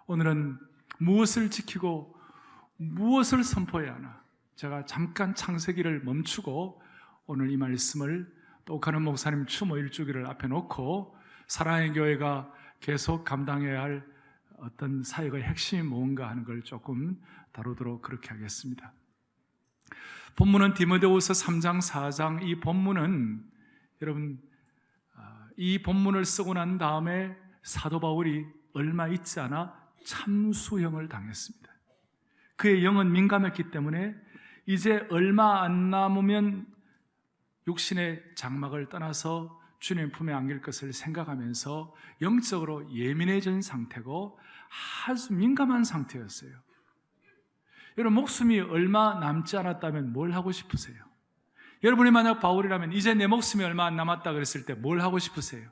오늘은 무엇을 지키고 무엇을 선포해야 하나? 제가 잠깐 창세기를 멈추고 오늘 이 말씀을 또 가는 목사님 추모 일주기를 앞에 놓고 사랑의 교회가 계속 감당해야 할 어떤 사역의 핵심이 뭔가 하는 걸 조금 다루도록 그렇게 하겠습니다. 본문은 디모데후서 3장 4장. 이 본문은 여러분, 이 본문을 쓰고 난 다음에 사도 바울이 얼마 있지 않아 참수형을 당했습니다. 그의 영은 민감했기 때문에 이제 얼마 안 남으면 육신의 장막을 떠나서 주님 품에 안길 것을 생각하면서 영적으로 예민해진 상태고 아주 민감한 상태였어요. 여러분, 목숨이 얼마 남지 않았다면 뭘 하고 싶으세요? 여러분이 만약 바울이라면 이제 내 목숨이 얼마 안 남았다 그랬을 때 뭘 하고 싶으세요?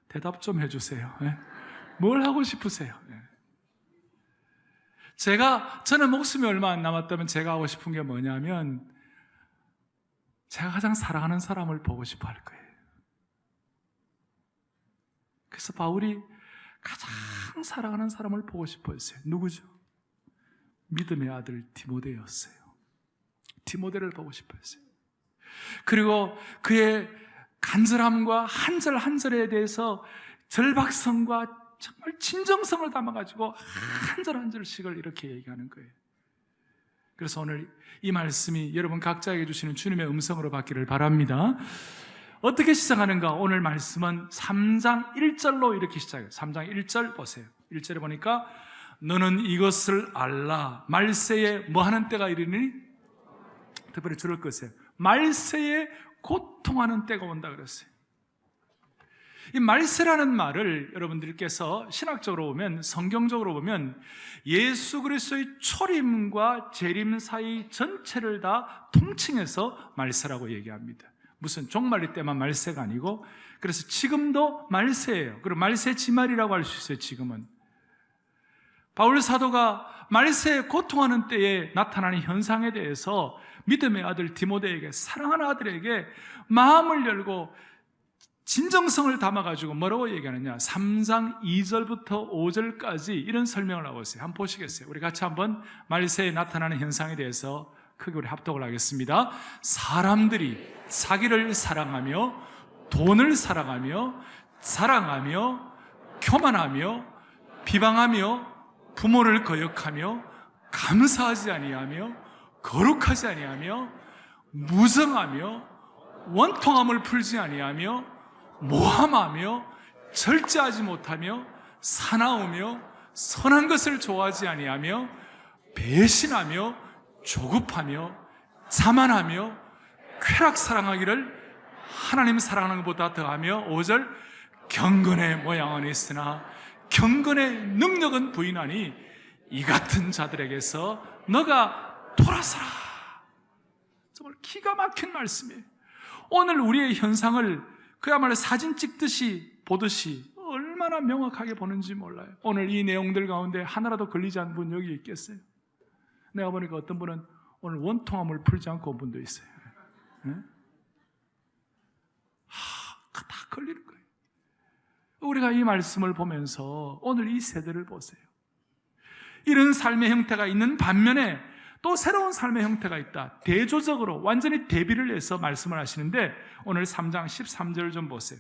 대답 좀 해주세요. 네? 뭘 하고 싶으세요? 네. 저는 목숨이 얼마 안 남았다면 제가 하고 싶은 게 뭐냐면 제가 가장 사랑하는 사람을 보고 싶어 할 거예요. 그래서 바울이 가장 사랑하는 사람을 보고 싶어 했어요. 누구죠? 믿음의 아들 디모데였어요. 디모데를 보고 싶어 했어요. 그리고 그의 간절함과 한 절 한 절에 대해서 절박성과 정말 진정성을 담아가지고 한 절 한 절씩을 이렇게 얘기하는 거예요. 그래서 오늘 이 말씀이 여러분 각자에게 주시는 주님의 음성으로 받기를 바랍니다. 어떻게 시작하는가? 오늘 말씀은 3장 1절로 이렇게 시작해요. 3장 1절 보세요. 1절에 보니까 너는 이것을 알라. 말세에 뭐 하는 때가 이르니? 특별히 줄을 것이에요. 말세에 고통하는 때가 온다 그랬어요. 이 말세라는 말을 여러분들께서 신학적으로 보면, 성경적으로 보면 예수 그리스도의 초림과 재림 사이 전체를 다 통칭해서 말세라고 얘기합니다. 무슨 종말일 때만 말세가 아니고, 그래서 지금도 말세예요. 그리고 말세 지말이라고 할 수 있어요. 지금은 바울 사도가 말세에 고통하는 때에 나타나는 현상에 대해서 믿음의 아들 디모데에게, 사랑하는 아들에게 마음을 열고 진정성을 담아가지고 뭐라고 얘기하느냐? 3장 2절부터 5절까지 이런 설명을 하고 있어요. 한번 보시겠어요? 우리 같이 한번 말세에 나타나는 현상에 대해서 크게 우리 합독을 하겠습니다. 사람들이 자기를 사랑하며 돈을 사랑하며 자랑하며 교만하며 비방하며 부모를 거역하며 감사하지 아니하며 거룩하지 아니하며 무정하며 원통함을 풀지 아니하며 모함하며 절제하지 못하며 사나우며 선한 것을 좋아하지 아니하며 배신하며 조급하며 자만하며 쾌락 사랑하기를 하나님 사랑하는 것보다 더하며 5절 경건의 모양은 있으나 경건의 능력은 부인하니 이 같은 자들에게서 너가 돌아서라. 정말 기가 막힌 말씀이에요. 오늘 우리의 현상을 그야말로 사진 찍듯이 보듯이 얼마나 명확하게 보는지 몰라요. 오늘 이 내용들 가운데 하나라도 걸리지 않은 분 여기 있겠어요? 내가 보니까 어떤 분은 오늘 원통함을 풀지 않고 온 분도 있어요. 네? 다 걸리는 거예요. 우리가 이 말씀을 보면서 오늘 이 세대를 보세요. 이런 삶의 형태가 있는 반면에 또 새로운 삶의 형태가 있다. 대조적으로 완전히 대비를 해서 말씀을 하시는데 오늘 3장 13절 좀 보세요.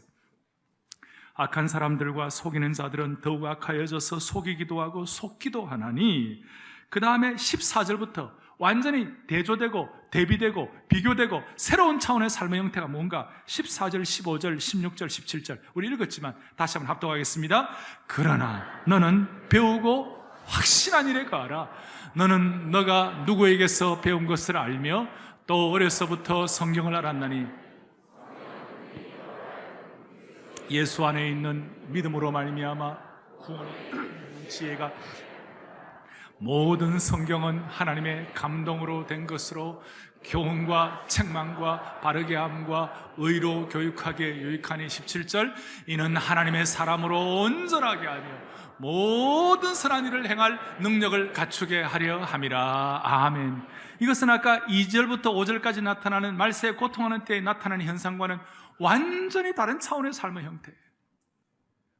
악한 사람들과 속이는 자들은 더욱 악하여져서 속이기도 하고 속기도 하나니, 그 다음에 14절부터 완전히 대조되고 대비되고 비교되고 새로운 차원의 삶의 형태가 뭔가 14절, 15절, 16절, 17절 우리 읽었지만 다시 한번 합독하겠습니다. 그러나 너는 배우고 확신한 일에 가라. 너는 너가 누구에게서 배운 것을 알며 또 어려서부터 성경을 알았나니 예수 안에 있는 믿음으로 말미암아 구원의 지혜가 모든 성경은 하나님의 감동으로 된 것으로 교훈과 책망과 바르게 함과 의로 교육하게 유익하니 17절 이는 하나님의 사람으로 온전하게 하며 모든 선한 일을 행할 능력을 갖추게 하려 함이라. 아멘. 이것은 아까 2절부터 5절까지 나타나는 말세에 고통하는 때에 나타나는 현상과는 완전히 다른 차원의 삶의 형태예요.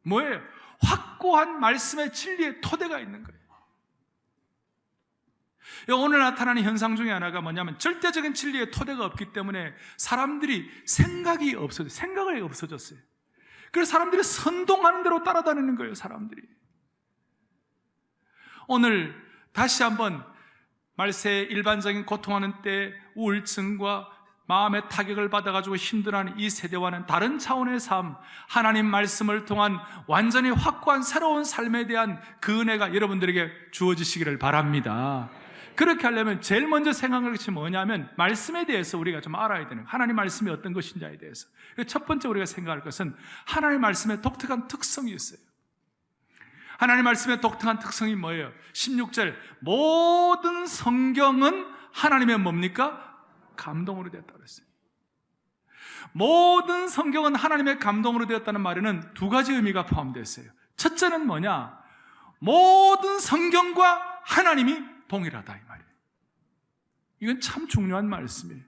뭐예요? 확고한 말씀의 진리의 토대가 있는 거예요. 오늘 나타나는 현상 중에 하나가 뭐냐면 절대적인 진리의 토대가 없기 때문에 사람들이 생각이 없어졌어요. 그래서 사람들이 선동하는 대로 따라다니는 거예요. 사람들이. 오늘 다시 한번 말세에 일반적인 고통하는 때 우울증과 마음의 타격을 받아가지고 힘들어하는 이 세대와는 다른 차원의 삶, 하나님 말씀을 통한 완전히 확고한 새로운 삶에 대한 그 은혜가 여러분들에게 주어지시기를 바랍니다. 그렇게 하려면 제일 먼저 생각할 것이 뭐냐면 말씀에 대해서 우리가 좀 알아야 되는 거예요. 하나님 말씀이 어떤 것인지에 대해서. 첫 번째 우리가 생각할 것은 하나님 말씀의 독특한 특성이 있어요. 하나님 말씀의 독특한 특성이 뭐예요? 16절, 모든 성경은 하나님의 뭡니까? 감동으로 되었다고 그랬어요. 모든 성경은 하나님의 감동으로 되었다는 말에는 두 가지 의미가 포함되어 있어요. 첫째는 뭐냐? 모든 성경과 하나님이 동일하다 이 말이에요. 이건 참 중요한 말씀이에요.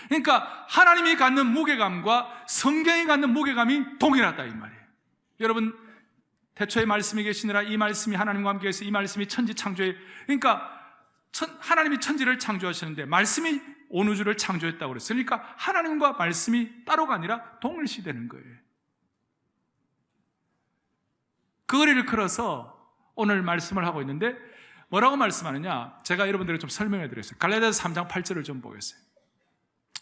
그러니까 하나님이 갖는 무게감과 성경이 갖는 무게감이 동일하다 이 말이에요. 여러분, 태초에 말씀이 계시느라 이 말씀이 하나님과 함께 해서 이 말씀이 천지 창조에, 그러니까 하나님이 천지를 창조하시는데 말씀이 온 우주를 창조했다고 그랬어요. 그러니까 하나님과 말씀이 따로가 아니라 동일시되는 거예요. 그걸 일컬어서 오늘 말씀을 하고 있는데 뭐라고 말씀하느냐? 제가 여러분들에게 좀 설명해 드렸어요. 갈라디아서 3장 8절을 좀 보겠어요.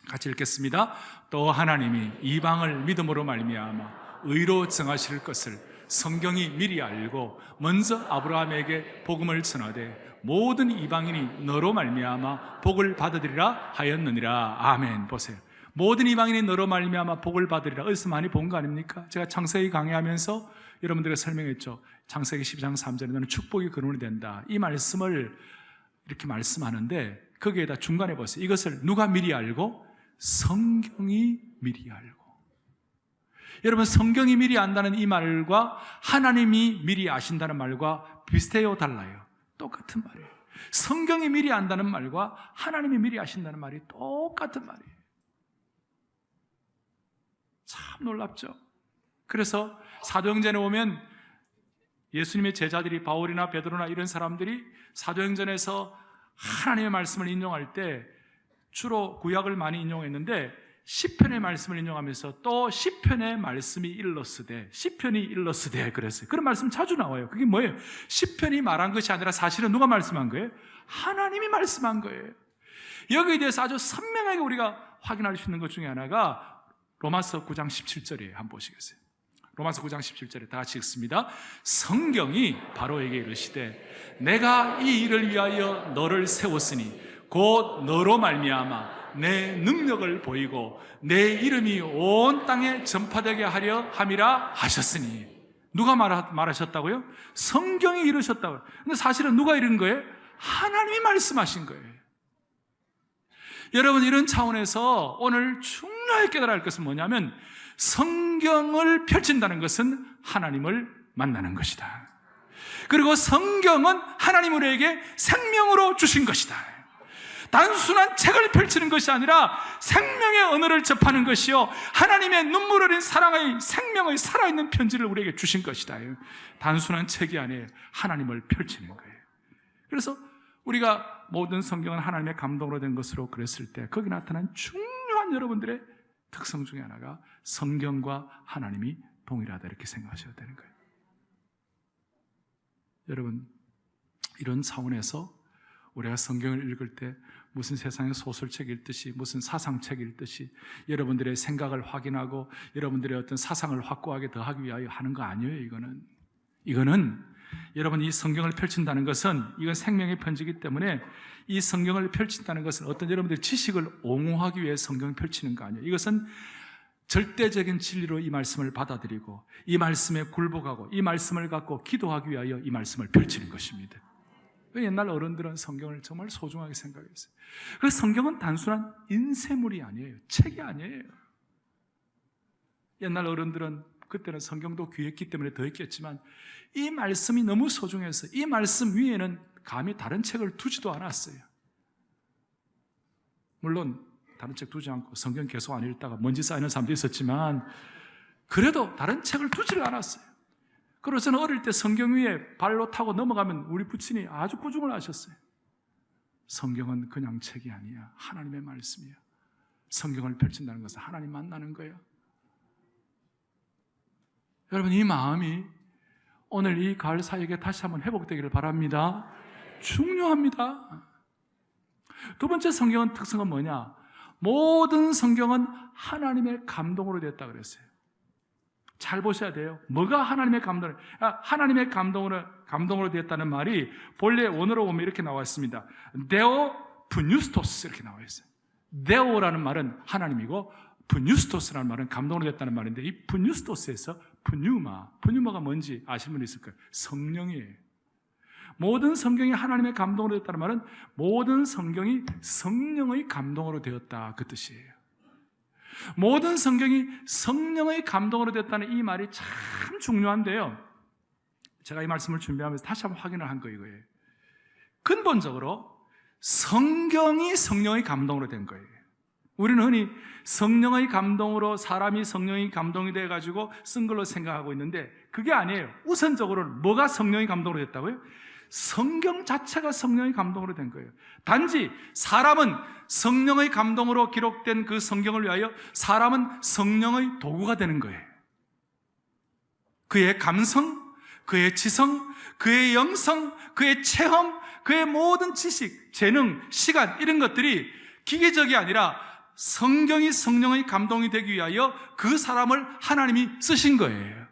같이 읽겠습니다. 또 하나님이 이방을 믿음으로 말미암아 의로 정하실 것을 성경이 미리 알고 먼저 아브라함에게 복음을 전하되 모든 이방인이 너로 말미암아 복을 받으리라 하였느니라. 아멘. 보세요. 모든 이방인이 너로 말미암아 복을 받으리라. 어디서 많이 본 거 아닙니까? 제가 창세기 강의하면서 여러분들에게 설명했죠. 창세기 12장 3절에 너는 축복이 근원이 된다. 이 말씀을 이렇게 말씀하는데 거기에다 중간에 보세요. 이것을 누가 미리 알고? 성경이 미리 알고. 여러분, 성경이 미리 안다는 이 말과 하나님이 미리 아신다는 말과 비슷해요? 달라요? 똑같은 말이에요. 성경이 미리 안다는 말과 하나님이 미리 아신다는 말이 똑같은 말이에요. 참 놀랍죠? 그래서 사도행전에 보면 예수님의 제자들이 바울이나 베드로나 이런 사람들이 사도행전에서 하나님의 말씀을 인용할 때 주로 구약을 많이 인용했는데 시편의 말씀을 인용하면서 또 시편의 말씀이 일러스되, 시편이 일러스되 그랬어요. 그런 말씀 자주 나와요. 그게 뭐예요? 시편이 말한 것이 아니라 사실은 누가 말씀한 거예요? 하나님이 말씀한 거예요. 여기에 대해서 아주 선명하게 우리가 확인할 수 있는 것 중에 하나가 로마서 9장 17절이에요. 한번 보시겠어요? 로마서 9장 17절에 다 같이 읽습니다. 성경이 바로에게 이르시되 내가 이 일을 위하여 너를 세웠으니 곧 너로 말미암아 내 능력을 보이고 내 이름이 온 땅에 전파되게 하려 함이라 하셨으니. 누가 말하셨다고요? 성경이 이르셨다고요. 근데 사실은 누가 이른 거예요? 하나님이 말씀하신 거예요. 여러분, 이런 차원에서 오늘 중요하게 깨달아야 할 것은 뭐냐면 성경을 펼친다는 것은 하나님을 만나는 것이다. 그리고 성경은 하나님 우리에게 생명으로 주신 것이다. 단순한 책을 펼치는 것이 아니라 생명의 언어를 접하는 것이요, 하나님의 눈물 어린 사랑의 생명의 살아있는 편지를 우리에게 주신 것이다. 단순한 책이 아니에요. 하나님을 펼치는 거예요. 그래서 우리가 모든 성경은 하나님의 감동으로 된 것으로 그랬을 때 거기 나타난 중요한 여러분들의 특성 중에 하나가 성경과 하나님이 동일하다, 이렇게 생각하셔야 되는 거예요. 여러분, 이런 차원에서 우리가 성경을 읽을 때 무슨 세상의 소설책 읽듯이, 무슨 사상책 읽듯이 여러분들의 생각을 확인하고 여러분들의 어떤 사상을 확고하게 더하기 위하여 하는 거 아니에요. 이거는 여러분, 이 성경을 펼친다는 것은 이건 생명의 편지이기 때문에 이 성경을 펼친다는 것은 어떤 여러분들의 지식을 옹호하기 위해 성경을 펼치는 거 아니에요. 이것은 절대적인 진리로 이 말씀을 받아들이고 이 말씀에 굴복하고 이 말씀을 갖고 기도하기 위하여 이 말씀을 펼치는 것입니다. 옛날 어른들은 성경을 정말 소중하게 생각했어요. 그래서 성경은 단순한 인쇄물이 아니에요. 책이 아니에요. 옛날 어른들은 그때는 성경도 귀했기 때문에 더 했겠지만 이 말씀이 너무 소중해서 이 말씀 위에는 감히 다른 책을 두지도 않았어요. 물론 다른 책 두지 않고 성경 계속 안 읽다가 먼지 쌓이는 사람도 있었지만 그래도 다른 책을 두지를 않았어요. 그리고 저는 어릴 때 성경 위에 발로 타고 넘어가면 우리 부친이 아주 꾸중을 하셨어요. 성경은 그냥 책이 아니야. 하나님의 말씀이야. 성경을 펼친다는 것은 하나님 만나는 거야. 여러분, 이 마음이 오늘 이 가을 사역에 다시 한번 회복되기를 바랍니다. 중요합니다. 두 번째 성경은 특성은 뭐냐? 모든 성경은 하나님의 감동으로 됐다 그랬어요. 잘 보셔야 돼요. 뭐가 하나님의 감동으로? 하나님의 감동으로 됐다는 말이 본래 원어로 보면 이렇게 나와 있습니다. 데오 푸뉴스토스 이렇게 나와 있어요. 데오라는 말은 하나님이고 푸뉴스토스라는 말은 감동으로 됐다는 말인데, 이 푸뉴스토스에서 푸뉴마가 뭔지 아시는 분이 있을 거예요. 성령이에요. 모든 성경이 하나님의 감동으로 됐다는 말은 모든 성경이 성령의 감동으로 되었다, 그 뜻이에요. 모든 성경이 성령의 감동으로 됐다는 이 말이 참 중요한데요, 제가 이 말씀을 준비하면서 다시 한번 확인을 한 거예요. 근본적으로 성경이 성령의 감동으로 된 거예요. 우리는 흔히 성령의 감동으로, 사람이 성령의 감동이 돼가지고 쓴 걸로 생각하고 있는데 그게 아니에요. 우선적으로는 뭐가 성령의 감동으로 됐다고요? 성경 자체가 성령의 감동으로 된 거예요. 단지 사람은 성령의 감동으로 기록된 그 성경을 위하여 사람은 성령의 도구가 되는 거예요. 그의 감성, 그의 지성, 그의 영성, 그의 체험, 그의 모든 지식, 재능, 시간, 이런 것들이 기계적이 아니라 성경이 성령의 감동이 되기 위하여 그 사람을 하나님이 쓰신 거예요.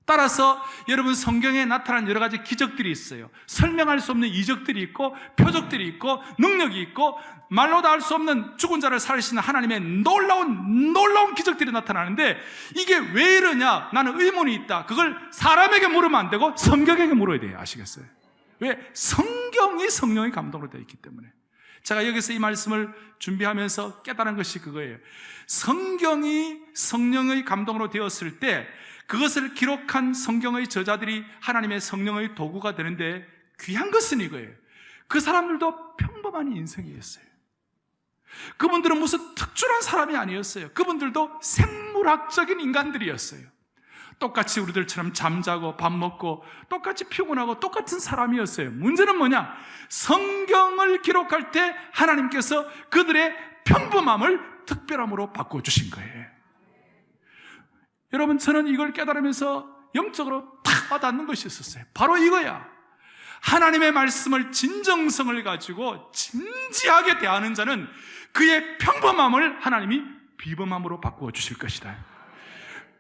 따라서 여러분, 성경에 나타난 여러 가지 기적들이 있어요. 설명할 수 없는 이적들이 있고 표적들이 있고 능력이 있고 말로 다 할 수 없는 죽은 자를 살리시는 하나님의 놀라운 기적들이 나타나는데 이게 왜 이러냐? 나는 의문이 있다. 그걸 사람에게 물으면 안 되고 성경에게 물어야 돼요. 아시겠어요? 왜? 성경이 성령의 감동으로 되어 있기 때문에. 제가 여기서 이 말씀을 준비하면서 깨달은 것이 그거예요. 성경이 성령의 감동으로 되었을 때 그것을 기록한 성경의 저자들이 하나님의 성령의 도구가 되는데 귀한 것은 이거예요. 그 사람들도 평범한 인생이었어요. 그분들은 무슨 특출한 사람이 아니었어요. 그분들도 생물학적인 인간들이었어요. 똑같이 우리들처럼 잠자고 밥 먹고 똑같이 피곤하고 똑같은 사람이었어요. 문제는 뭐냐? 성경을 기록할 때 하나님께서 그들의 평범함을 특별함으로 바꿔주신 거예요. 여러분, 저는 이걸 깨달으면서 영적으로 탁 와닿는 것이 있었어요. 바로 이거야. 하나님의 말씀을 진정성을 가지고 진지하게 대하는 자는 그의 평범함을 하나님이 비범함으로 바꾸어 주실 것이다.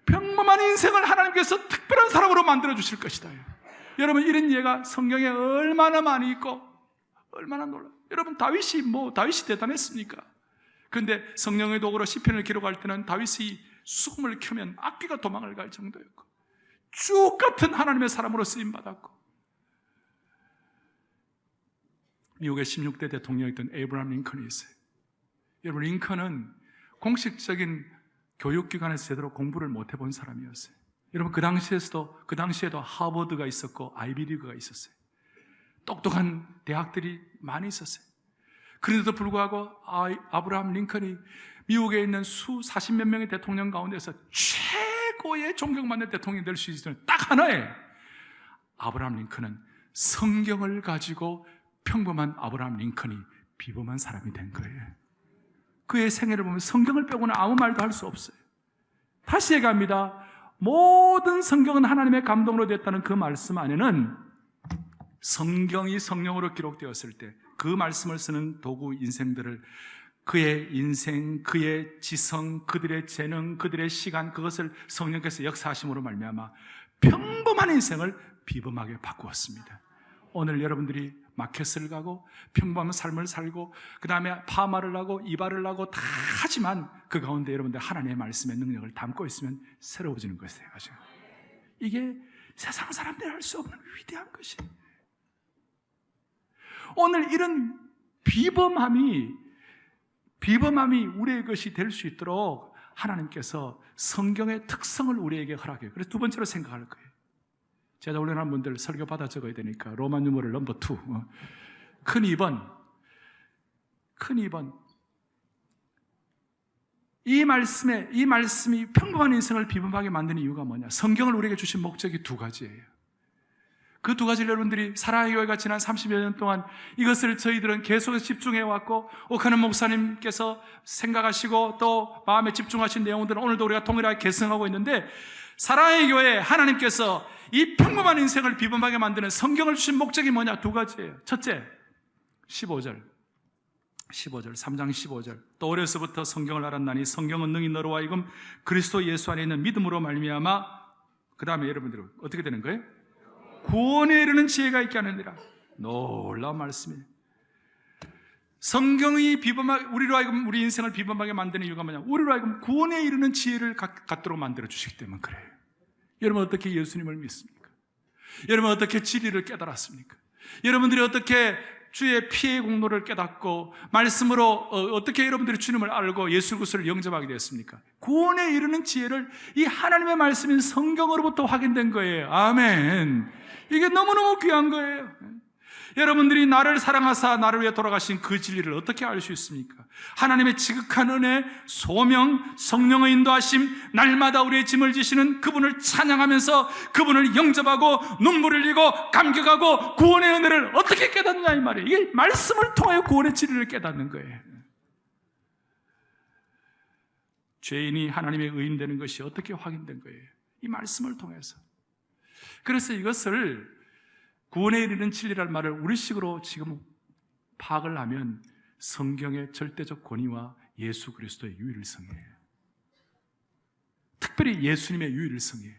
평범한 인생을 하나님께서 특별한 사람으로 만들어 주실 것이다. 여러분, 이런 예가 성경에 얼마나 많이 있고 얼마나 놀라요. 여러분, 다윗이 대단했습니까? 그런데 성령의 도구로 시편을 기록할 때는 다윗이 수금을 켜면 악귀가 도망을 갈 정도였고 쭉 같은 하나님의 사람으로 쓰임받았고, 미국의 16대 대통령이었던 에이브라함 링컨이 있어요. 여러분, 링컨은 공식적인 교육기관에서 제대로 공부를 못 해본 사람이었어요. 여러분, 그 당시에도 하버드가 있었고 아이비리그가 있었어요. 똑똑한 대학들이 많이 있었어요. 그런데도 불구하고 아브라함 링컨이 미국에 있는 수 40몇 명의 대통령 가운데서 최고의 존경받는 대통령이 될 수 있는 딱 하나의 아브라함 링컨은 성경을 가지고 평범한 아브라함 링컨이 비범한 사람이 된 거예요. 그의 생애를 보면 성경을 빼고는 아무 말도 할 수 없어요. 다시 얘기합니다. 모든 성경은 하나님의 감동으로 됐다는 그 말씀 안에는 성경이 성령으로 기록되었을 때 그 말씀을 쓰는 도구 인생들을, 그의 인생, 그의 지성, 그들의 재능, 그들의 시간, 그것을 성령께서 역사하심으로 말미암아 평범한 인생을 비범하게 바꾸었습니다. 오늘 여러분들이 마켓을 가고 평범한 삶을 살고 그 다음에 파마를 하고 이발을 하고 다 하지만 그 가운데 여러분들 하나님의 말씀의 능력을 담고 있으면 새로워지는 것이에요. 이게 세상 사람들이 할 수 없는 위대한 것이에요. 오늘 이런 비범함이 우리의 것이 될 수 있도록 하나님께서 성경의 특성을 우리에게 허락해요. 그래서 두 번째로 생각할 거예요. 제가 훈련한 분들 설교 받아 적어야 되니까 로만 유머를 넘버 2 큰 2번 이 말씀이 평범한 인생을 비범하게 만드는 이유가 뭐냐? 성경을 우리에게 주신 목적이 두 가지예요. 그 두 가지를 여러분들이 사랑의 교회가 지난 30여 년 동안 이것을 저희들은 계속해서 집중해 왔고, 오카는 목사님께서 생각하시고 또 마음에 집중하신 내용들은 오늘도 우리가 동일하게 계승하고 있는데, 사랑의 교회 하나님께서 이 평범한 인생을 비범하게 만드는 성경을 주신 목적이 뭐냐? 두 가지예요. 첫째, 15절 3장 15절. 또 어려서부터 성경을 알았나니 성경은 능히 너로 하여금 그리스도 예수 안에 있는 믿음으로 말미암아, 그 다음에 여러분들은 어떻게 되는 거예요? 구원에 이르는 지혜가 있게 하느니라. 놀라운 말씀이에요. 성경이 우리로 하여금 우리 인생을 비범하게 만드는 이유가 뭐냐? 우리로 하여금 구원에 이르는 지혜를 갖도록 만들어 주시기 때문에 그래요. 여러분 어떻게 예수님을 믿습니까? 여러분 어떻게 진리를 깨달았습니까? 여러분들이 어떻게 주의 피의 공로를 깨닫고 말씀으로 어떻게 여러분들이 주님을 알고 예수 그리스도를 영접하게 되었습니까? 구원에 이르는 지혜를 이 하나님의 말씀인 성경으로부터 확인된 거예요. 아멘. 이게 너무너무 귀한 거예요. 여러분들이 나를 사랑하사 나를 위해 돌아가신 그 진리를 어떻게 알 수 있습니까? 하나님의 지극한 은혜, 소명, 성령의 인도하심, 날마다 우리의 짐을 지시는 그분을 찬양하면서 그분을 영접하고 눈물을 흘리고 감격하고 구원의 은혜를 어떻게 깨닫느냐 이 말이에요. 이게 말씀을 통하여 구원의 진리를 깨닫는 거예요. 죄인이 하나님의 의인 되는 것이 어떻게 확인된 거예요? 이 말씀을 통해서. 그래서 이것을 구원에 이르는 진리라는 말을 우리식으로 지금 파악을 하면 성경의 절대적 권위와 예수 그리스도의 유일성이에요. 특별히 예수님의 유일성이에요.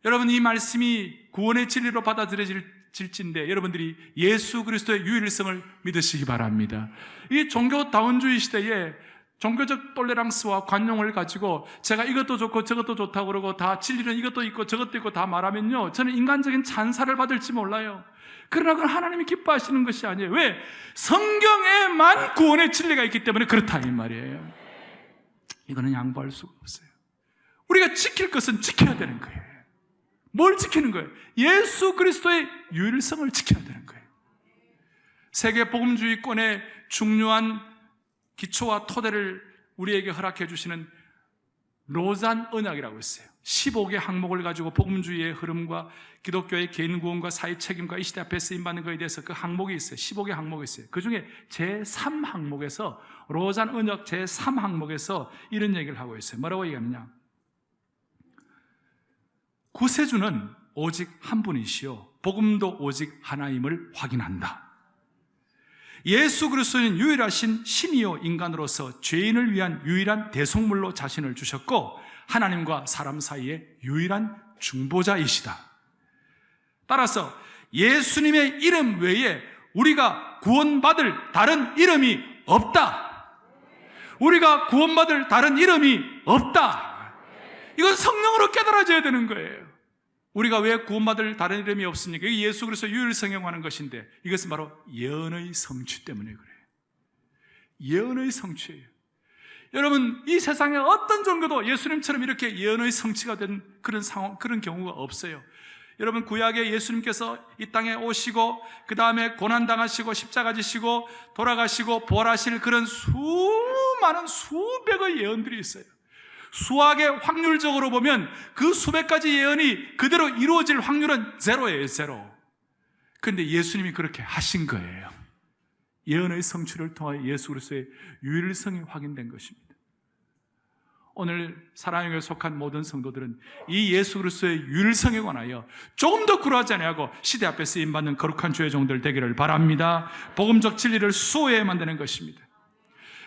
여러분 이 말씀이 구원의 진리로 받아들여질진데 여러분들이 예수 그리스도의 유일성을 믿으시기 바랍니다. 이 종교다원주의 시대에 종교적 톨레랑스와 관용을 가지고 제가 이것도 좋고 저것도 좋다고 그러고 다 진리는 이것도 있고 저것도 있고 다 말하면요, 저는 인간적인 찬사를 받을지 몰라요. 그러나 그건 하나님이 기뻐하시는 것이 아니에요. 왜? 성경에만 구원의 진리가 있기 때문에 그렇다 이 말이에요. 이거는 양보할 수가 없어요. 우리가 지킬 것은 지켜야 되는 거예요. 뭘 지키는 거예요? 예수 그리스도의 유일성을 지켜야 되는 거예요. 세계 복음주의권의 중요한 기초와 토대를 우리에게 허락해 주시는 로잔 언약이라고 있어요. 15개 항목을 가지고 복음주의의 흐름과 기독교의 개인 구원과 사회 책임과 이 시대 앞에 쓰임받는 것에 대해서 그 항목이 있어요. 15개 항목이 있어요. 그 중에 제3항목에서 로잔 언약 제3항목에서 이런 얘기를 하고 있어요. 뭐라고 얘기하느냐? 구세주는 오직 한 분이시요 복음도 오직 하나임을 확인한다. 예수 그리스도는 유일하신 신이요 인간으로서 죄인을 위한 유일한 대속물로 자신을 주셨고 하나님과 사람 사이의 유일한 중보자이시다. 따라서 예수님의 이름 외에 우리가 구원받을 다른 이름이 없다. 우리가 구원받을 다른 이름이 없다. 이건 성령으로 깨달아져야 되는 거예요. 우리가 왜 구원받을 다른 이름이 없습니까? 이게 예수 그리스도 유일성행하는 것인데 이것은 바로 예언의 성취 때문에 그래요. 예언의 성취예요. 여러분 이 세상에 어떤 종교도 예수님처럼 이렇게 예언의 성취가 된 그런 상황, 그런 경우가 없어요. 여러분 구약에 예수님께서 이 땅에 오시고 그 다음에 고난당하시고 십자가 지시고 돌아가시고 부활하실 그런 수많은 수백의 예언들이 있어요. 수학의 확률적으로 보면 그 수백 가지 예언이 그대로 이루어질 확률은 제로예요, 제로. 그런데 예수님이 그렇게 하신 거예요. 예언의 성취를 통하여 예수 그리스도의 유일성이 확인된 것입니다. 오늘 사랑의 교회에 속한 모든 성도들은 이 예수 그리스도의 유일성에 관하여 조금 더 구라하지 아니하고 시대 앞에 쓰임받는 거룩한 주의 종들 되기를 바랍니다. 복음적 진리를 수호해야 만드는 것입니다.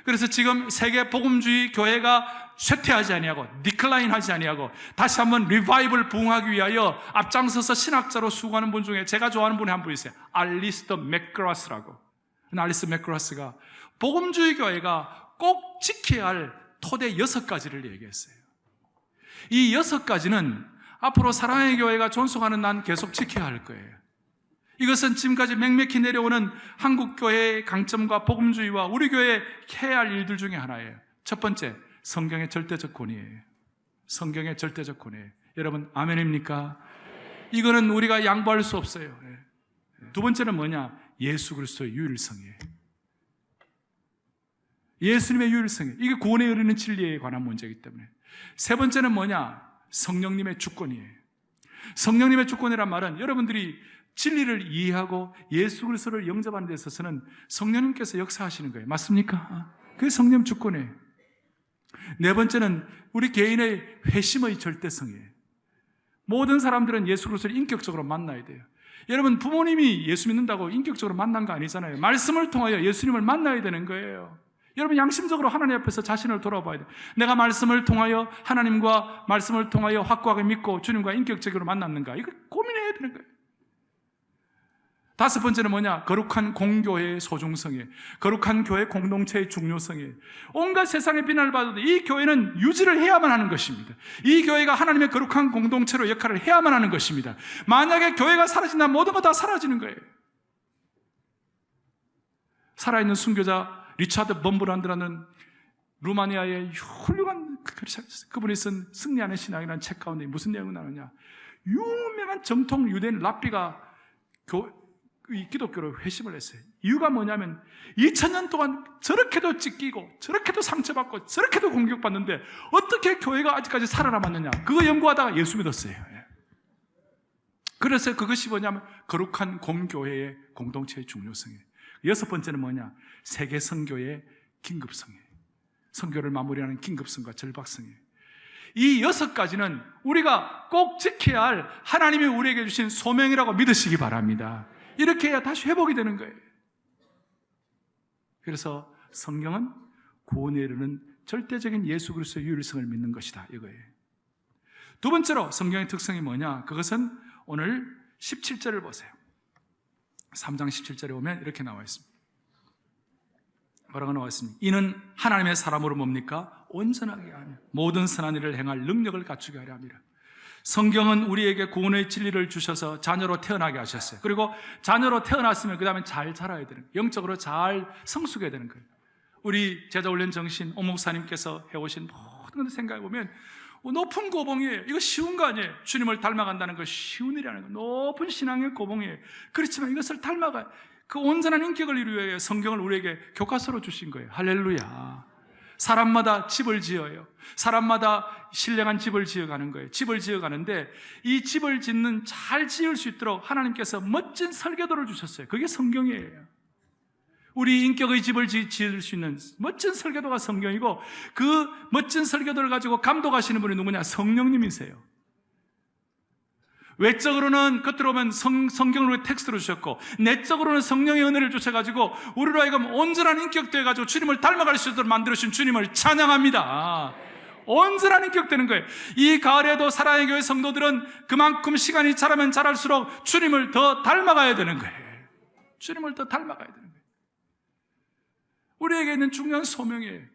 그래서 지금 세계 복음주의 교회가 쇠퇴하지 아니하고 디클라인하지 아니하고 다시 한번 리바이벌 부흥하기 위하여 앞장서서 신학자로 수고하는 분 중에 제가 좋아하는 분이 한 분 있어요. 알리스트 맥그라스라고. 알리스트 맥그라스가 복음주의 교회가 꼭 지켜야 할 토대 6가지를 얘기했어요. 이 6가지는 앞으로 사랑의 교회가 존속하는 난 계속 지켜야 할 거예요. 이것은 지금까지 맹맥히 내려오는 한국교회의 강점과 복음주의와 우리 교회에 해야 할 일들 중에 하나예요. 첫 번째, 성경의 절대적 권위예요. 성경의 절대적 권위예요. 여러분 아멘입니까? 이거는 우리가 양보할 수 없어요. 두 번째는 뭐냐? 예수 그리스도의 유일성이에요. 예수님의 유일성이에요. 이게 구원에 이르는 진리에 관한 문제이기 때문에. 세 번째는 뭐냐? 성령님의 주권이에요. 성령님의 주권이란 말은 여러분들이 진리를 이해하고 예수 그리스도를 영접하는 데 있어서는 성령님께서 역사하시는 거예요. 맞습니까? 그게 성령 주권이에요. 네 번째는 우리 개인의 회심의 절대성이에요. 모든 사람들은 예수 그리스도를 인격적으로 만나야 돼요. 여러분, 부모님이 예수 믿는다고 인격적으로 만난 거 아니잖아요. 말씀을 통하여 예수님을 만나야 되는 거예요. 여러분, 양심적으로 하나님 앞에서 자신을 돌아봐야 돼요. 내가 말씀을 통하여 하나님과 말씀을 통하여 확고하게 믿고 주님과 인격적으로 만났는가? 이거 고민해야 되는 거예요. 다섯 번째는 뭐냐? 거룩한 공교회의 소중성이에요. 거룩한 교회 공동체의 중요성이에요. 온갖 세상의 비난을 받아도 이 교회는 유지를 해야만 하는 것입니다. 이 교회가 하나님의 거룩한 공동체로 역할을 해야만 하는 것입니다. 만약에 교회가 사라진다면 모든 거 다 사라지는 거예요. 살아있는 순교자 리차드 범브란드라는 루마니아의 훌륭한 크리스천이었어요. 그분이 쓴 승리하는 신앙이라는 책 가운데 무슨 내용이 나오냐? 유명한 정통 유대인 랍비가 이 기독교로 회심을 했어요. 이유가 뭐냐면 2000년 동안 저렇게도 찢기고 저렇게도 상처받고 저렇게도 공격받는데 어떻게 교회가 아직까지 살아남았느냐, 그거 연구하다가 예수 믿었어요. 그래서 그것이 뭐냐면 거룩한 공교회의 공동체의 중요성이에요. 여섯 번째는 뭐냐? 세계 선교의 긴급성이에요. 선교를 마무리하는 긴급성과 절박성이에요. 이 여섯 가지는 우리가 꼭 지켜야 할 하나님이 우리에게 주신 소명이라고 믿으시기 바랍니다. 이렇게 해야 다시 회복이 되는 거예요. 그래서 성경은 구원에 이르는 절대적인 예수 그리스도의 유일성을 믿는 것이다, 이거예요. 두 번째로 성경의 특성이 뭐냐? 그것은 오늘 17절을 보세요. 3장 17절에 보면 이렇게 나와 있습니다. 뭐라고 나와 있습니까? 이는 하나님의 사람으로 뭡니까? 온전하게 하며 모든 선한 일을 행할 능력을 갖추게 하려 함이라. 성경은 우리에게 구원의 진리를 주셔서 자녀로 태어나게 하셨어요. 그리고 자녀로 태어났으면 그 다음에 잘 자라야 되는 거예요. 영적으로 잘 성숙해야 되는 거예요. 우리 제자훈련 정신 오 목사님께서 해오신 모든 것을 생각해 보면 높은 고봉이에요. 이거 쉬운 거 아니에요. 주님을 닮아간다는 거 쉬운 일이 아니고 높은 신앙의 고봉이에요. 그렇지만 이것을 닮아가 그 온전한 인격을 이루기 위해 성경을 우리에게 교과서로 주신 거예요. 할렐루야. 사람마다 집을 지어요. 사람마다 신령한 집을 지어가는 거예요. 집을 지어가는데 이 집을 짓는 잘 지을 수 있도록 하나님께서 멋진 설계도를 주셨어요. 그게 성경이에요. 우리 인격의 집을 지을 수 있는 멋진 설계도가 성경이고, 그 멋진 설계도를 가지고 감독하시는 분이 누구냐? 성령님이세요. 외적으로는 겉으로 보면 성경으로 텍스트로 주셨고, 내적으로는 성령의 은혜를 주셔가지고 우리로 하여금 온전한 인격 되어가지고 주님을 닮아갈 수 있도록 만들어주신 주님을 찬양합니다. 온전한 인격 되는 거예요. 이 가을에도 사랑의 교회 성도들은 그만큼 시간이 자라면 자랄수록 주님을 더 닮아가야 되는 거예요. 주님을 더 닮아가야 되는 거예요. 우리에게 있는 중요한 소명이에요.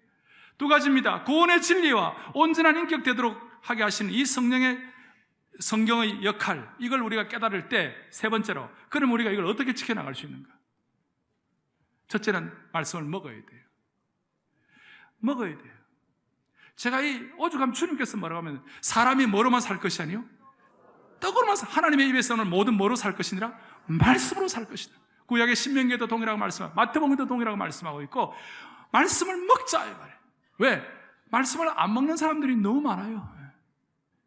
두 가지입니다. 구원의 진리와 온전한 인격 되도록 하게 하시는 이 성경의 역할, 이걸 우리가 깨달을 때 세 번째로, 그럼 우리가 이걸 어떻게 지켜나갈 수 있는가? 첫째는 말씀을 먹어야 돼요. 먹어야 돼요. 제가 이 오죽하면 주님께서 뭐라고 하면 사람이 뭐로만 살 것이 아니요 떡으로만 하나님의 입에서 오는 모든 뭐로 살 것이니라? 말씀으로 살 것이다. 구약의 신명기에도 동일하고 말씀하고 마태복음에도 동일하고 말씀하고 있고, 말씀을 먹자 이 말이에요. 왜? 말씀을 안 먹는 사람들이 너무 많아요.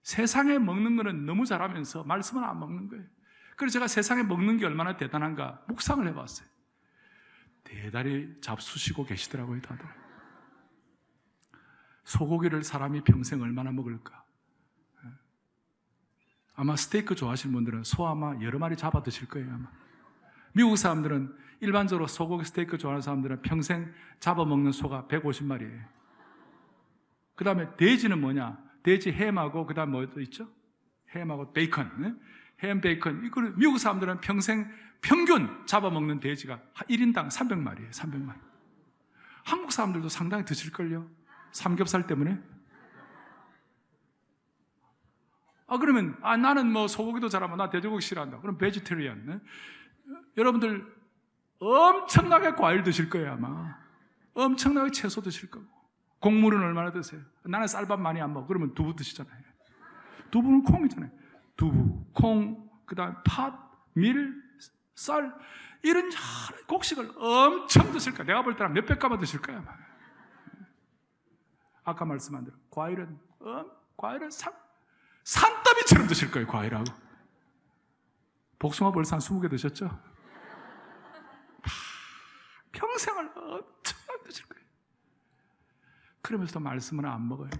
세상에 먹는 거는 너무 잘하면서 말씀은 안 먹는 거예요. 그래서 제가 세상에 먹는 게 얼마나 대단한가 묵상을 해봤어요. 대단히 잡수시고 계시더라고요, 다들. 소고기를 사람이 평생 얼마나 먹을까? 아마 스테이크 좋아하시는 분들은 소 아마 여러 마리 잡아 드실 거예요, 아마. 미국 사람들은 일반적으로 소고기 스테이크 좋아하는 사람들은 평생 잡아먹는 소가 150마리예요. 그 다음에 돼지는 뭐냐? 돼지 햄하고 그 다음 뭐도 있죠? 햄하고 베이컨, 햄 베이컨. 이거는 미국 사람들은 평생 평균 잡아먹는 돼지가 1인당 300마리예요. 300마리. 한국 사람들도 상당히 드실걸요? 삼겹살 때문에? 그러면 나는 뭐 소고기도 잘하면 나 돼지고기 싫어한다. 그럼 베지테리언. 여러분들 엄청나게 과일 드실 거예요, 아마. 엄청나게 채소 드실 거고. 곡물은 얼마나 드세요? 나는 쌀밥 많이 안 먹어. 그러면 두부 드시잖아요. 두부는 콩이잖아요. 두부, 콩, 그 다음에 팥, 밀, 쌀, 이런 곡식을 엄청 드실 거야. 내가 볼 때는 몇백 가마 드실 거야, 아마. 아까 말씀한 대로 과일은 산더미처럼 드실 거예요. 과일하고. 복숭아 벌써 한 20개 드셨죠? 평생을 엄청나게 드실 거예요. 그러면서도 말씀은 안 먹어요.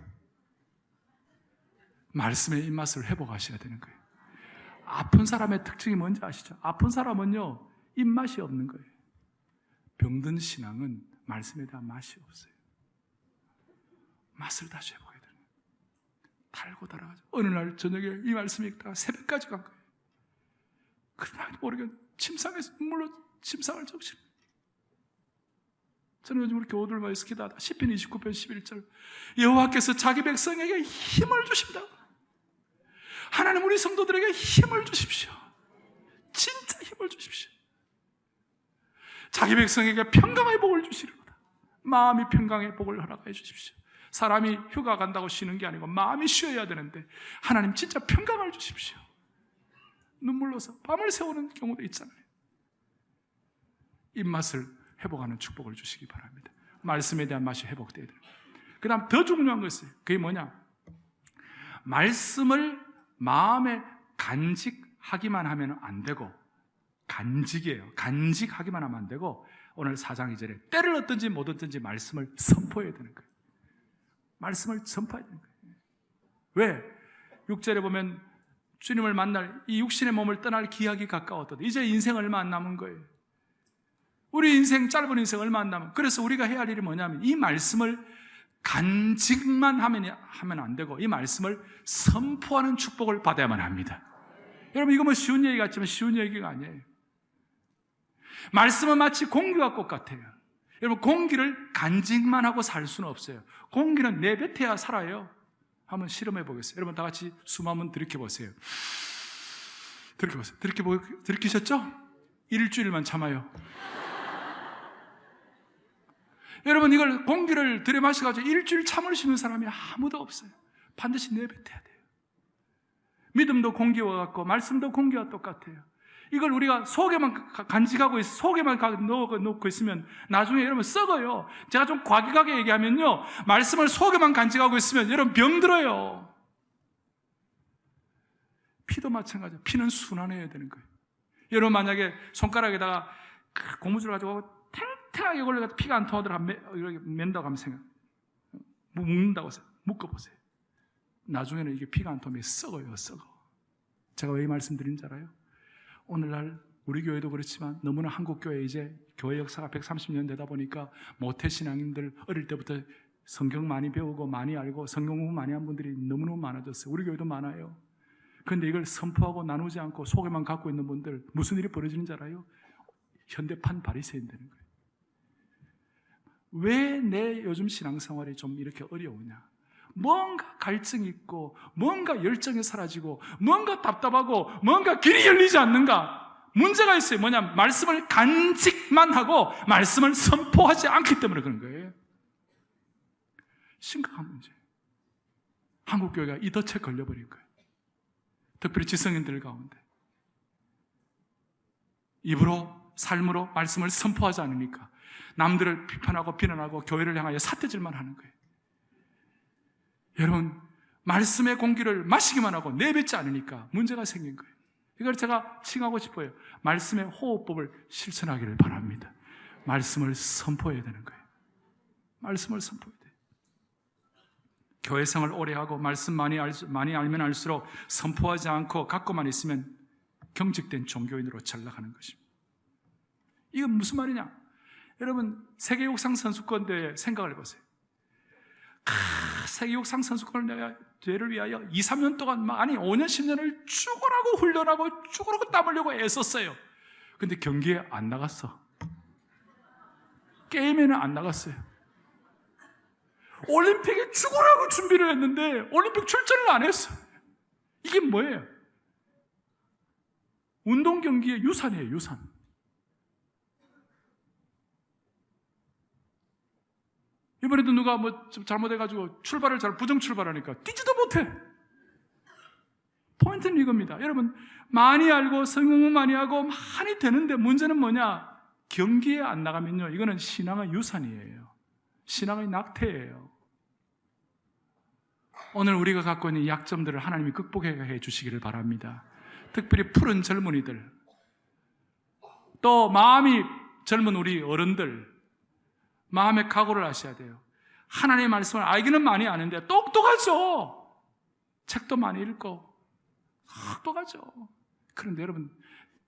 말씀의 입맛을 회복하셔야 되는 거예요. 아픈 사람의 특징이 뭔지 아시죠? 아픈 사람은요, 입맛이 없는 거예요. 병든 신앙은 말씀에 대한 맛이 없어요. 맛을 다시 회복해야 되는 거예요. 달고 달아가지고 어느 날 저녁에 이 말씀이 읽다가 새벽까지 간 거예요. 그날 모르게 침상에서 눈물로 침상을 적시는 거예요. 저는 요즘 우리 교우들 모여서 기도하다 시편 29편 11절 여호와께서 자기 백성에게 힘을 주신다고. 하나님 우리 성도들에게 힘을 주십시오. 진짜 힘을 주십시오. 자기 백성에게 평강의 복을 주시리로다. 마음이 평강의 복을 허락해 주십시오. 사람이 휴가 간다고 쉬는 게 아니고 마음이 쉬어야 되는데 하나님 진짜 평강을 주십시오. 눈물로서 밤을 새우는 경우도 있잖아요. 입맛을 회복하는 축복을 주시기 바랍니다. 말씀에 대한 맛이 회복되어야 돼요. 그 다음 더 중요한 것이 그게 뭐냐? 말씀을 마음에 간직하기만 하면 안 되고, 간직이에요. 간직하기만 하면 안 되고, 오늘 4장 2절에 때를 얻든지 못 얻든지 말씀을 선포해야 되는 거예요. 말씀을 선포해야 되는 거예요. 왜? 6절에 보면 주님을 만날 이 육신의 몸을 떠날 기약이 가까웠거든. 이제 인생 얼마 안 남은 거예요. 우리 인생 짧은 인생 얼마 안 남은. 그래서 우리가 해야 할 일이 뭐냐면 이 말씀을 간직만 하면 안 되고 이 말씀을 선포하는 축복을 받아야만 합니다. 여러분 이거 뭐 쉬운 얘기 같지만 쉬운 얘기가 아니에요. 말씀은 마치 공기와 똑같아요. 여러분 공기를 간직만 하고 살 수는 없어요. 공기는 내뱉어야 살아요. 한번 실험해 보겠습니다. 여러분 다 같이 숨 한번 들이켜 보세요. 들이키셨죠? 일주일만 참아요. 여러분 이걸 공기를 들이마셔가지고 일주일 참을 수 있는 사람이 아무도 없어요. 반드시 내뱉어야 돼요. 믿음도 공기와 같고 말씀도 공기와 똑같아요. 이걸 우리가 속에만 간직하고 속에만 넣고 있으면 나중에 여러분 썩어요. 제가 좀 과격하게 얘기하면요, 말씀을 속에만 간직하고 있으면 여러분 병들어요. 피도 마찬가지예요. 피는 순환해야 되는 거예요. 여러분 만약에 손가락에다가 고무줄을 가지고 탱탱하게 걸려서 피가 안 통하도록 이렇게 맨다고 하면 묶는다고 해서 묶어보세요. 나중에는 이게 피가 안 통하면 썩어요. 썩어. 제가 왜 이 말씀 드린지 알아요? 오늘날 우리 교회도 그렇지만 너무나 한국 교회 이제 교회 역사가 130년 되다 보니까 모태신앙인들 어릴 때부터 성경 많이 배우고 많이 알고 성경 공부 많이 한 분들이 너무너무 많아졌어요. 우리 교회도 많아요. 그런데 이걸 선포하고 나누지 않고 속에만 갖고 있는 분들 무슨 일이 벌어지는지 알아요? 현대판 바리새인 되는 거예요. 왜 내 요즘 신앙생활이 좀 이렇게 어려우냐? 뭔가 갈증이 있고 뭔가 열정이 사라지고 뭔가 답답하고 뭔가 길이 열리지 않는가? 문제가 있어요. 뭐냐? 말씀을 간직만 하고 말씀을 선포하지 않기 때문에 그런 거예요. 심각한 문제. 한국 교회가 이 덫에 걸려버린 거예요. 특별히 지성인들 가운데 입으로 삶으로 말씀을 선포하지 않으니까 남들을 비판하고 비난하고 교회를 향하여 삿대질만 하는 거예요. 여러분 말씀의 공기를 마시기만 하고 내뱉지 않으니까 문제가 생긴 거예요. 이걸 제가 칭하고 싶어요. 말씀의 호흡법을 실천하기를 바랍니다. 말씀을 선포해야 되는 거예요. 말씀을 선포해야 돼요. 교회 생활 오래 하고 말씀 많이 알면 알수록 선포하지 않고 갖고만 있으면 경직된 종교인으로 전락하는 것입니다. 이건 무슨 말이냐? 여러분 세계육상 선수권대회 생각을 해보세요. 세계육상 선수권을 내가 대회를 위하여 2, 3년 동안 5년, 10년을 죽으라고 훈련하고 죽으라고 땀 흘리고 애썼어요. 근데 경기에 안 나갔어. 게임에는 안 나갔어요. 올림픽에 죽으라고 준비를 했는데 올림픽 출전을 안 했어요. 이게 뭐예요? 운동 경기의 유산이에요. 유산. 이번에도 누가 좀 잘못해가지고 부정 출발하니까 뛰지도 못해. 포인트는 이겁니다. 여러분 많이 알고 성공은 많이 하고 많이 되는데 문제는 뭐냐? 경기에 안 나가면요, 이거는 신앙의 유산이에요. 신앙의 낙태예요. 오늘 우리가 갖고 있는 약점들을 하나님이 극복해 주시기를 바랍니다. 특별히 푸른 젊은이들, 또 마음이 젊은 우리 어른들, 마음의 각오를 하셔야 돼요. 하나님의 말씀을 알기는 많이 아는데 똑똑하죠. 책도 많이 읽고 똑똑하죠. 그런데 여러분,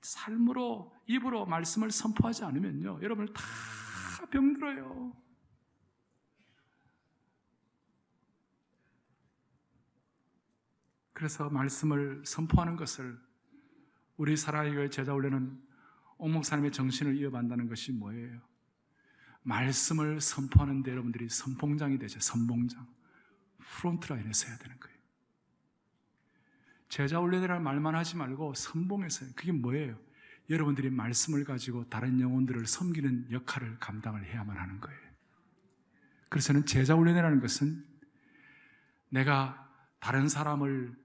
삶으로, 입으로 말씀을 선포하지 않으면요, 여러분을 다 병들어요. 그래서 말씀을 선포하는 것을 우리 사랑의 교회 제자훈련은 옥 목사님의 정신을 이어받는다는 것이 뭐예요? 말씀을 선포하는데 여러분들이 선봉장이 되죠. 선봉장. 프론트라인에 서야 되는 거예요. 제자훈련이라는 말만 하지 말고 선봉에서, 그게 뭐예요? 여러분들이 말씀을 가지고 다른 영혼들을 섬기는 역할을 감당을 해야만 하는 거예요. 그래서는 제자훈련이라는 것은 내가 다른 사람을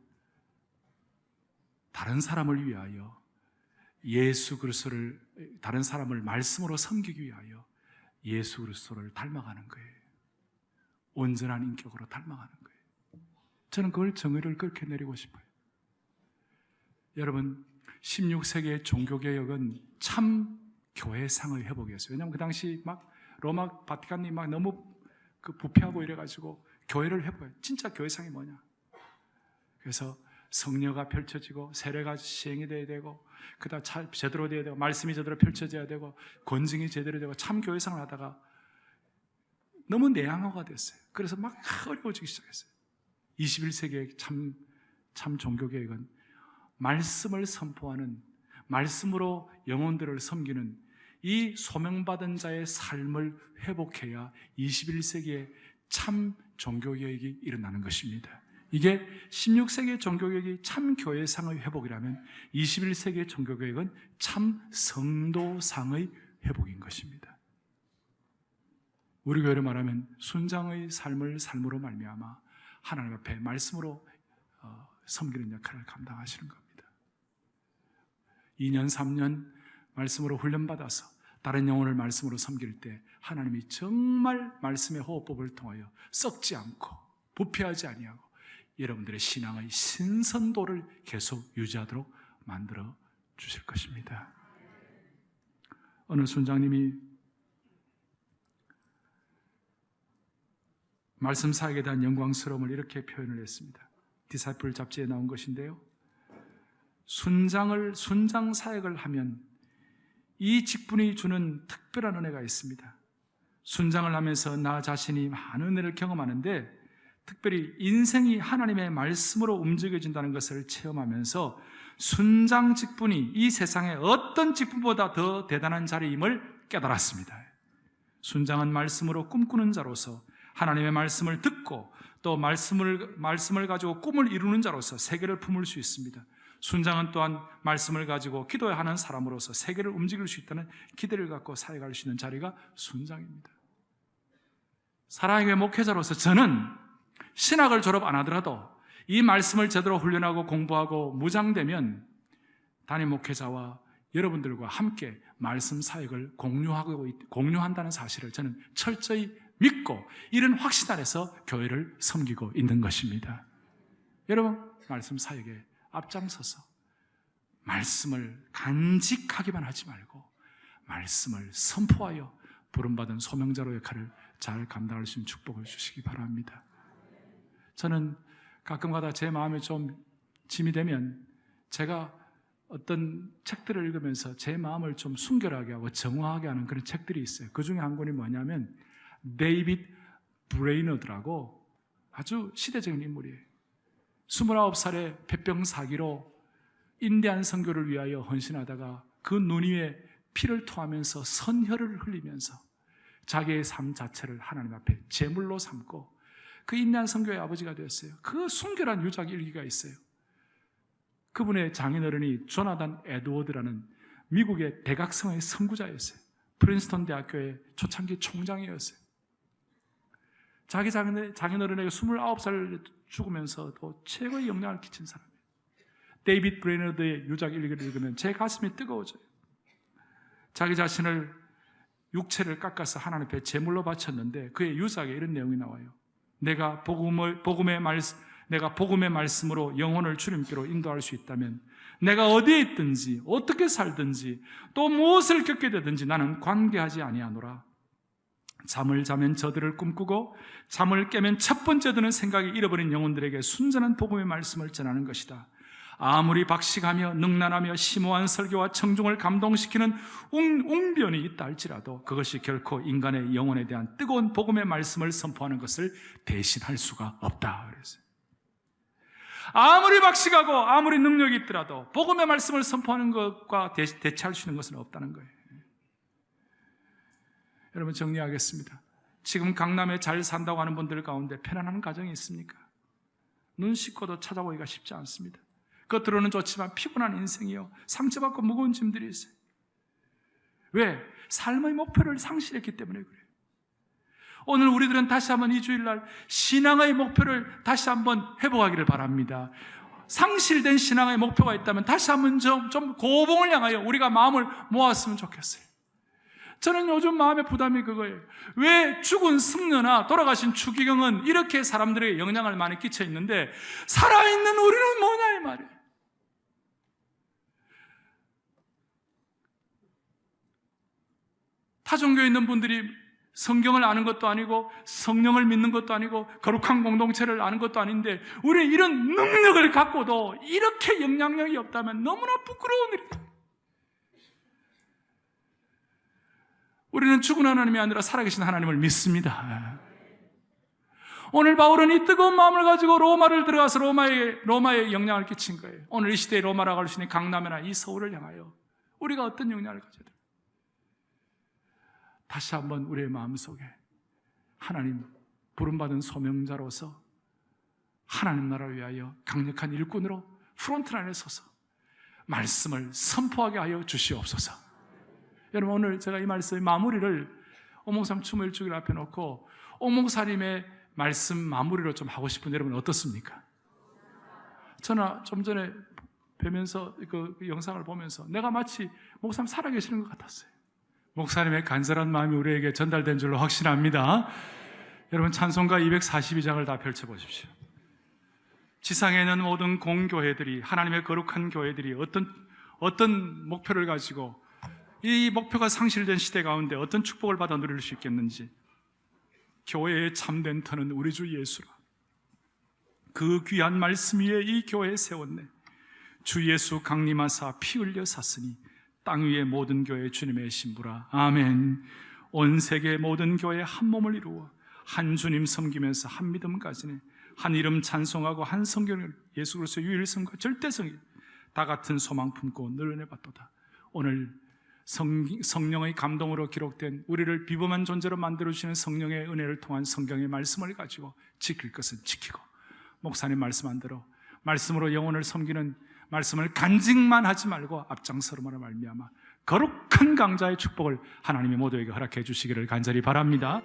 위하여 예수 그리스도를, 다른 사람을 말씀으로 섬기기 위하여 예수 그리스도를 닮아가는 거예요. 온전한 인격으로 닮아가는 거예요. 저는 그걸 정의를 그렇게 내리고 싶어요. 여러분, 16세기의 종교개혁은 참 교회상의 회복이었어요. 왜냐하면 그 당시 막 로마 바티칸이 막 너무 부패하고 이래가지고 교회를 회복해요. 진짜 교회상이 뭐냐? 그래서 성녀가 펼쳐지고 세례가 시행이 돼야 되고, 그다음 제대로 돼야 되고, 말씀이 제대로 펼쳐져야 되고, 권징이 제대로 되고, 참 교회상을 하다가 너무 내향화가 됐어요. 그래서 막 어려워지기 시작했어요. 21세기의 참 종교개혁은 말씀을 선포하는, 말씀으로 영혼들을 섬기는 이 소명받은 자의 삶을 회복해야 21세기의 참 종교개혁이 일어나는 것입니다. 이게 16세기의 종교개혁이 참 교회상의 회복이라면 21세기의 종교개혁은 참 성도상의 회복인 것입니다. 우리 교회로 말하면 순장의 삶으로 말미암아 하나님 앞에 말씀으로 섬기는 역할을 감당하시는 겁니다. 2년, 3년 말씀으로 훈련받아서 다른 영혼을 말씀으로 섬길 때 하나님이 정말 말씀의 호흡법을 통하여 썩지 않고 부패하지 아니하고 여러분들의 신앙의 신선도를 계속 유지하도록 만들어 주실 것입니다. 어느 순장님이 말씀 사역에 대한 영광스러움을 이렇게 표현을 했습니다. 디사이플 잡지에 나온 것인데요, 순장 사역을 하면 이 직분이 주는 특별한 은혜가 있습니다. 순장을 하면서 나 자신이 많은 은혜를 경험하는데, 특별히 인생이 하나님의 말씀으로 움직여진다는 것을 체험하면서 순장 직분이 이 세상의 어떤 직분보다 더 대단한 자리임을 깨달았습니다. 순장은 말씀으로 꿈꾸는 자로서 하나님의 말씀을 듣고 또 말씀을 가지고 꿈을 이루는 자로서 세계를 품을 수 있습니다. 순장은 또한 말씀을 가지고 기도하는 사람으로서 세계를 움직일 수 있다는 기대를 갖고 사역할 수 있는 자리가 순장입니다. 사랑의 교회 목회자로서 저는 신학을 졸업 안 하더라도 이 말씀을 제대로 훈련하고 공부하고 무장되면 담임 목회자와 여러분들과 함께 말씀 사역을 공유한다는 사실을 저는 철저히 믿고 이런 확신 안에서 교회를 섬기고 있는 것입니다. 여러분, 말씀 사역에 앞장서서 말씀을 간직하기만 하지 말고 말씀을 선포하여 부름받은 소명자로 역할을 잘 감당할 수 있는 축복을 주시기 바랍니다. 저는 가끔가다 제 마음에 좀 짐이 되면 제가 어떤 책들을 읽으면서 제 마음을 좀 순결하게 하고 정화하게 하는 그런 책들이 있어요. 그 중에 한 권이 뭐냐면 데이빗 브레이너드라고 아주 시대적인 인물이에요. 29살에 폐병 사기로 인디안 선교를 위하여 헌신하다가 그 눈 위에 피를 토하면서 선혈을 흘리면서 자기의 삶 자체를 하나님 앞에 제물로 삼고 그 인디안 선교의 아버지가 되었어요. 그 순결한 유작 일기가 있어요. 그분의 장인어른이 조나단 에드워드라는 미국의 대각성의 선구자였어요. 프린스턴 대학교의 초창기 총장이었어요. 자기 장인어른에게 29살 죽으면서도 최고의 영향을 끼친 사람이에요. 데이빗 브레이너드의 유작 일기를 읽으면 제 가슴이 뜨거워져요. 자기 자신을 육체를 깎아서 하나님 앞에 제물로 바쳤는데 그의 유작에 이런 내용이 나와요. 내가 복음의 내가 복음의 말씀으로 영혼을 주님께로 인도할 수 있다면 내가 어디에 있든지 어떻게 살든지 또 무엇을 겪게 되든지 나는 관계하지 아니하노라. 잠을 자면 저들을 꿈꾸고 잠을 깨면 첫 번째 드는 생각이 잃어버린 영혼들에게 순전한 복음의 말씀을 전하는 것이다. 아무리 박식하며 능란하며 심오한 설교와 청중을 감동시키는 웅변이 있다 할지라도 그것이 결코 인간의 영혼에 대한 뜨거운 복음의 말씀을 선포하는 것을 대신할 수가 없다 그랬어요. 아무리 박식하고 아무리 능력이 있더라도 복음의 말씀을 선포하는 것과 대체할 수 있는 것은 없다는 거예요. 여러분, 정리하겠습니다. 지금 강남에 잘 산다고 하는 분들 가운데 편안한 가정이 있습니까? 눈 씻고도 찾아보기가 쉽지 않습니다. 겉으로는 좋지만 피곤한 인생이요, 상처받고 무거운 짐들이 있어요. 왜? 삶의 목표를 상실했기 때문에 그래요. 오늘 우리들은 다시 한번 이 주일날 신앙의 목표를 다시 한번 회복하기를 바랍니다. 상실된 신앙의 목표가 있다면 다시 한번 좀 고봉을 향하여 우리가 마음을 모았으면 좋겠어요. 저는 요즘 마음의 부담이 그거예요. 왜 죽은 승려나 돌아가신 추기경은 이렇게 사람들에게 영향을 많이 끼쳐 있는데 살아있는 우리는 뭐냐 이 말이에요. 타종교에 있는 분들이 성경을 아는 것도 아니고 성령을 믿는 것도 아니고 거룩한 공동체를 아는 것도 아닌데 우리는 이런 능력을 갖고도 이렇게 영향력이 없다면 너무나 부끄러운 일이다. 우리는 죽은 하나님이 아니라 살아계신 하나님을 믿습니다. 오늘 바울은 이 뜨거운 마음을 가지고 로마를 들어가서 로마에 영향을 끼친 거예요. 오늘 이 시대의 로마라고 할 수 있는 강남이나 이 서울을 향하여 우리가 어떤 영향을 가져야 돼요? 다시 한번 우리의 마음속에 하나님 부름받은 소명자로서 하나님 나라를 위하여 강력한 일꾼으로 프론트라인에 서서 말씀을 선포하게 하여 주시옵소서. 여러분, 오늘 제가 이 말씀의 마무리를 오목사님 추모일 주기를 앞에 놓고 오목사님의 말씀 마무리로 좀 하고 싶은데 여러분 어떻습니까? 저는 좀 전에 뵈면서 그 영상을 보면서 내가 마치 목사님 살아계시는 것 같았어요. 목사님의 간절한 마음이 우리에게 전달된 줄로 확신합니다. 여러분, 찬송가 242장을 다 펼쳐보십시오. 지상에 있는 모든 공교회들이, 하나님의 거룩한 교회들이 어떤 목표를 가지고 이 목표가 상실된 시대 가운데 어떤 축복을 받아 누릴 수 있겠는지. 교회의 참된 터는 우리 주 예수라. 그 귀한 말씀 위에 이 교회에 세웠네. 주 예수 강림하사 피 흘려 샀으니 땅 위의 모든 교회 주님의 신부라. 아멘. 온 세계 모든 교회 한 몸을 이루어 한 주님 섬기면서 한 믿음 가지네. 한 이름 찬송하고 한 성경을 예수 그리스도의 유일성과 절대성이 다 같은 소망 품고 늘 은혜 받도다. 오늘 성령의 감동으로 기록된 우리를 비범한 존재로 만들어주시는 성령의 은혜를 통한 성경의 말씀을 가지고 지킬 것은 지키고, 목사님 말씀한 대로 말씀으로 영혼을 섬기는 말씀을 간직만 하지 말고 앞장서름으로 말미암아 거룩한 강자의 축복을 하나님이 모두에게 허락해 주시기를 간절히 바랍니다.